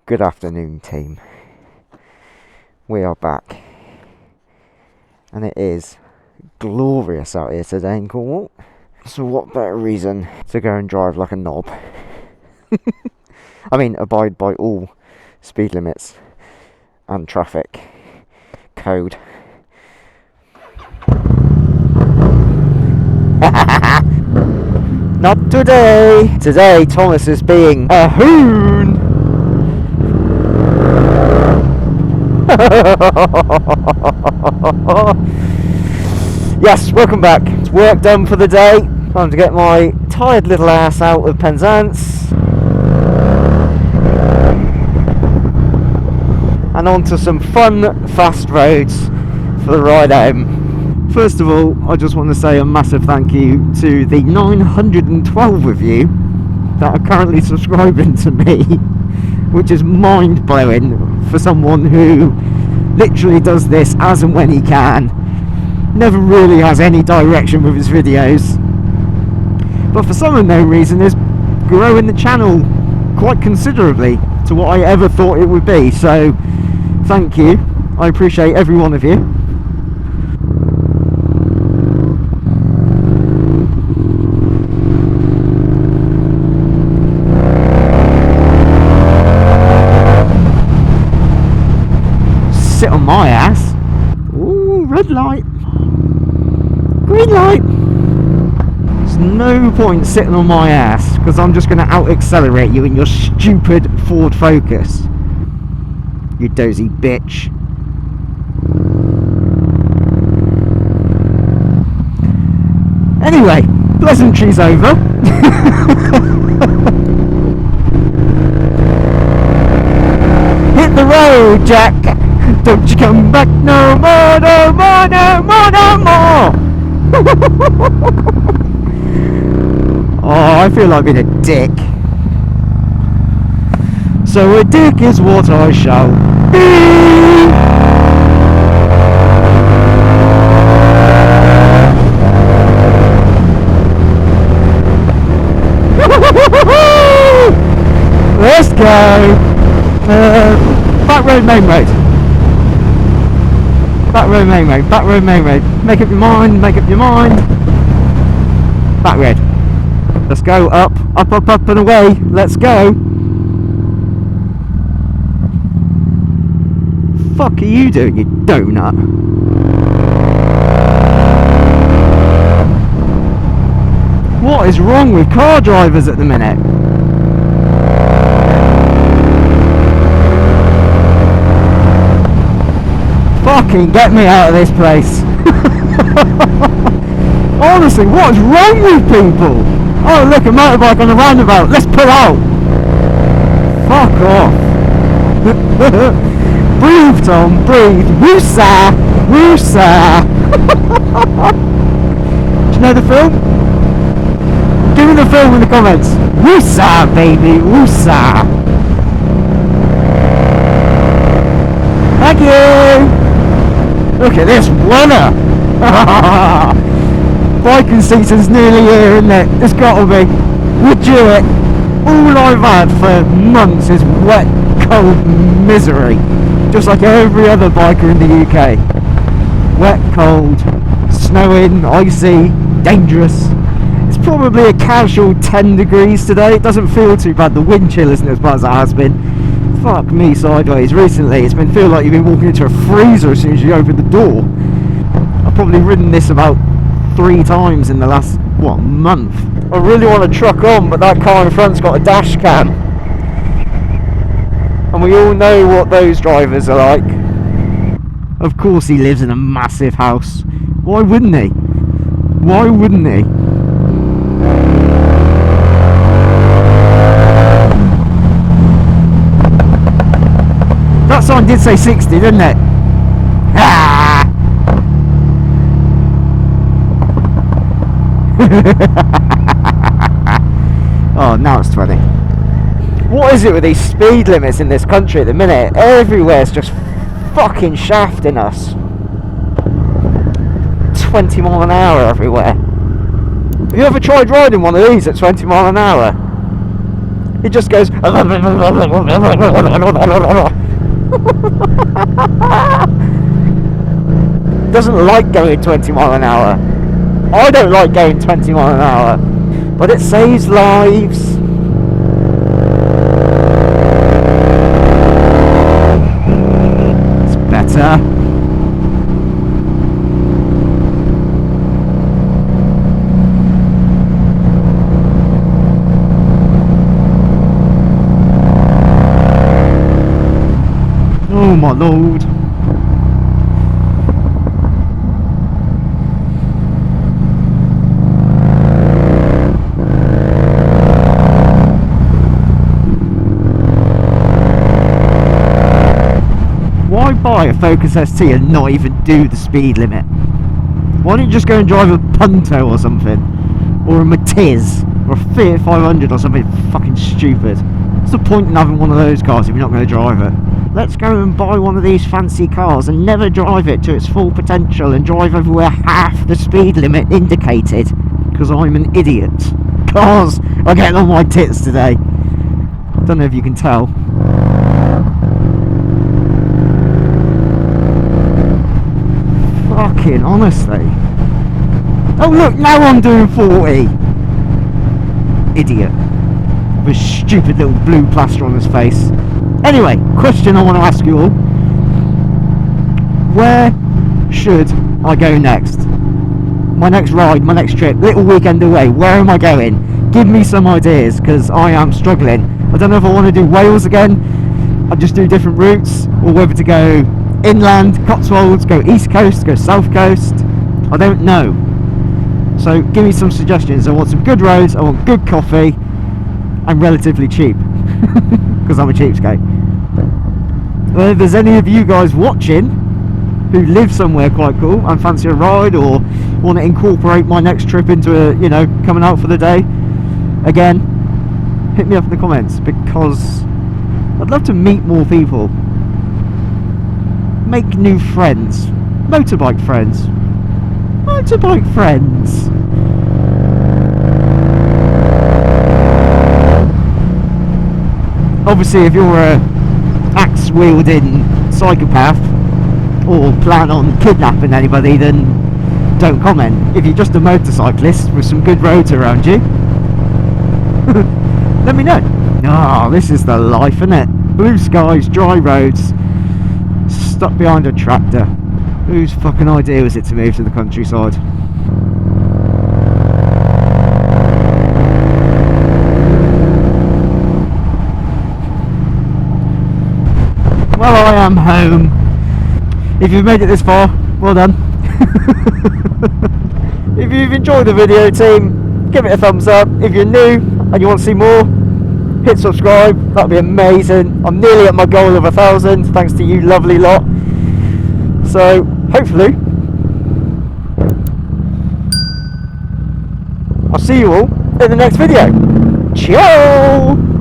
Good afternoon, team. We are back, and it is glorious out here today in Cornwall. So what better reason to go and drive like a knob? I mean, abide by all speed limits and traffic code. Not today! Today, Thomas is being a hoon! Yes, welcome back. It's work done for the day. Time to get my tired little ass out of Penzance and onto some fun, fast roads for the ride home. First of all, I just want to say a massive thank you to the 912 of you that are currently subscribing to me, which is mind-blowing for someone who literally does this as and when he can, never really has any direction with his videos, but for some unknown reason is growing the channel quite considerably to what I ever thought it would be. So thank you, I appreciate every one of you. Sit on my ass. Ooh, red light. Green light. There's no point sitting on my ass because I'm just going to out-accelerate you in your stupid Ford Focus. You dozy bitch. Anyway, pleasantries over. Hit the road, Jack. Don't you come back no more, no more, no more, no more. Oh, I feel like being a dick. So a dick is what I shall be. Let's go. Back road, main road. Back road, main road. Back road, main road. Make up your mind. Make up your mind. Back road. Let's go. Up, up, up, up and away. Let's go. Fuck are you doing, you donut? What is wrong with car drivers at the minute? Fucking get me out of this place. Honestly, what's wrong with people? Oh look, a motorbike on the roundabout, let's pull out. Fuck off. Breathe, Tom, breathe. Woosa, woosa. Do you know the film? Give me the film in the comments. Woosa, baby, woosa. Thank you. Look at this weather! Biking season's nearly here, isn't it? It's gotta be. We'll do it. All I've had for months is wet, cold misery. Just like every other biker in the UK. Wet, cold, snowing, icy, dangerous. It's probably a casual 10 degrees today. It doesn't feel too bad. The wind chill isn't as bad as it has been. Fuck me sideways. Recently it's been feel like you've been walking into a freezer as soon as you open the door. I've probably ridden this about 3 times in the last month. I really want to truck on, but that car in front's got a dash cam, and we all know what those drivers are like. Of course he lives in a massive house. Why wouldn't he? Why wouldn't he? That sign did say 60, didn't it? Ah! Oh, now it's 20. What is it with these speed limits in this country at the minute? Everywhere's just fucking shafting us. 20 mile an hour everywhere. Have you ever tried riding one of these at 20 mile an hour? It just goes. Doesn't like going 20 mile an hour. I don't like going 20 mile an hour, but it saves lives. It's better. Oh my lord. Why buy a Focus ST and not even do the speed limit? Why don't you just go and drive a Punto or something? Or a Matiz? Or a Fiat 500 or something fucking stupid? What's the point in having one of those cars if you're not going to drive it? Let's go and buy one of these fancy cars and never drive it to its full potential and drive everywhere half the speed limit indicated. Because I'm an idiot. Cars are getting on my tits today. Don't know if you can tell. Fucking honestly. Oh look, now I'm doing 40. Idiot. With a stupid little blue plaster on his face. Anyway, question I want to ask you all. Where should I go next? My next ride, my next trip, little weekend away, where am I going? Give me some ideas, because I am struggling. I don't know if I want to do Wales again, I'll just do different routes, or whether to go inland, Cotswolds, go east coast, go south coast. I don't know. So give me some suggestions. I want some good roads, I want good coffee, and relatively cheap. Because I'm a cheapskate. Well, if there's any of you guys watching who live somewhere quite cool and fancy a ride or want to incorporate my next trip into a, you know, coming out for the day, again, hit me up in the comments, because I'd love to meet more people, make new friends, motorbike friends. Obviously, if you're a axe-wielding psychopath or plan on kidnapping anybody, then don't comment. If you're just a motorcyclist with some good roads around you, let me know. Ah, this is the life, isn't it? Blue skies, dry roads, stuck behind a tractor. Whose fucking idea was it to move to the countryside? Well, I am home. If you've made it this far, well done. If you've enjoyed the video, team, give it a thumbs up. If you're new and you want to see more, hit subscribe. That'd be amazing. I'm nearly at my goal of 1,000 thanks to you lovely lot. So hopefully I'll see you all in the next video. Ciao.